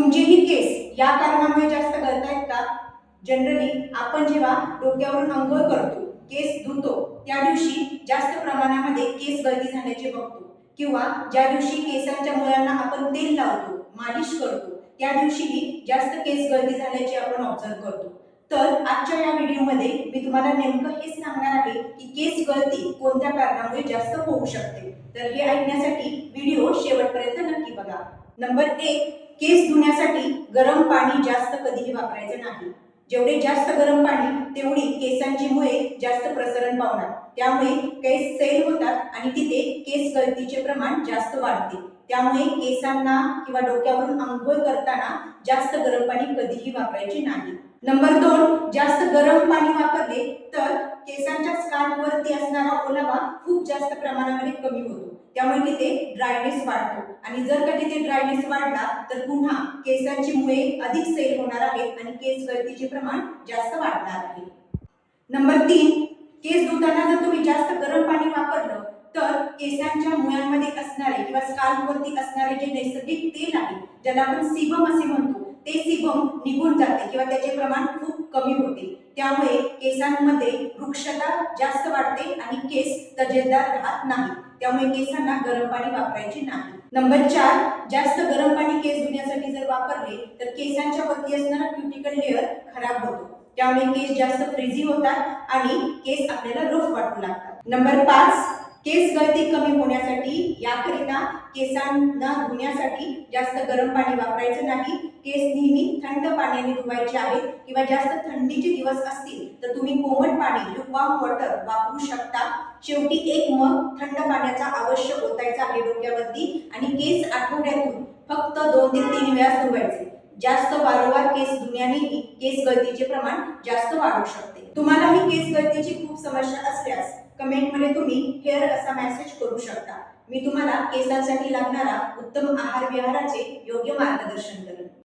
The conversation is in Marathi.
तुमचेही केस या कारणामुळे जास्त गळतायत का? जनरली आपण जेव्हा डोक्यावरून अंघोळ करतो, केस धुतो, त्या दिवशी जास्त प्रमाणामध्ये केस गळती झाल्याचे बघतो, किंवा ज्या दिवशी केसांच्या मुळांना आपण तेल लावतो, मालिश करतो, त्या दिवशीही जास्त केस गळती झाल्याचे आपण ऑब्झर्व करतो. तर आजच्या या व्हिडिओमध्ये मी तुम्हाला नेमकं हेच सांगणार आहे की केस गळती कोणत्या कारणामुळे जास्त होऊ शकते. तर हे ऐकण्यासाठी व्हिडिओ शेवटपर्यंत नक्की बघा. नंबर 1, केस धुण्यासाठी गरम पाणी जास्त कधीही वापरायचे नाही. जेवढे जास्त गरम पाणी तेवढी केसांची मुळे जास्त प्रसरण पावणार, त्यामुळे केस सैल होतात आणि तिथे केस गळतीचे प्रमाण जास्त वाढते. त्यामुळे केसांना किंवा डोक्यावरून आंघोळ करताना जास्त गरम पाणी कधीही वापरायचे नाही. नंबर 2, जास्त गरम पाणी वापरले तर केसांच्या स्काल्पवरती असणारा ओलावा खूप जास्त प्रमाणामध्ये कमी होतो, त्यामुळे तिथे ड्रायनेस वाढतो आणि जर का तिथे ड्रायनेस वाढला तर पुन्हा केसांची मुळे अधिक सैल होणार आहेत आणि केस गळतीचे प्रमाण जास्त वाढणार आहे. नंबर 3, केस धुताना जर तुम्ही जास्त गरम पाणी वापरलं तर केसांच्या मुळांमध्ये असणारे किंवा स्काल्पवरती असणारे जे नैसर्गिक तेल आहे, ज्याला आपण सीबम असे म्हणतो, ते सीबम निघून जाते किंवा त्याचे प्रमाण खूप कमी होते. त्यामुळे केसांमध्ये वृक्षता जास्त वाढते आणि केस तजेलदार राहत नाही. त्यामुळे केसांना गरम पाणी वापरायचे नाही. नंबर 4, जास्त गरम पाणी केस धुण्यासाठी जर वापरले तर केसांच्या वरती असणारा क्युटिकल लेअर खराब होतो, त्यामुळे केस जास्त फ्रिझी होतात आणि केस आपल्याला रफ वाटू लागतात. नंबर 5, केस गळती कमी होण्यासाठी याकरिता केसांना धुण्यासाठी जास्त गरम पाणी वापरायचं नाही. केस नेहमी थंड पाण्याने धुवायचे आहेत किंवा जास्त थंडीचे दिवस असतील तर तुम्ही कोमट पाणी लुकवार्म वॉटर वापरू शकता. शेवटी 1 मग थंड पाण्याचा अवश्य ओतायचा आहे डोक्यावरती आणि केस आठवड्यातून फक्त 2 ते 3 वेळा धुवायचे. जास्त वारंवार केस धुण्यानेही केस गळतीचे प्रमाण जास्त वाढू शकते. तुम्हालाही केस गळतीची खूप समस्या असल्यास कमेंटमध्ये तुम्ही हेअर असा मेसेज करू शकता. मी तुम्हाला केसांसाठी लागणारा उत्तम आहार विहाराचे योग्य मार्गदर्शन करेन.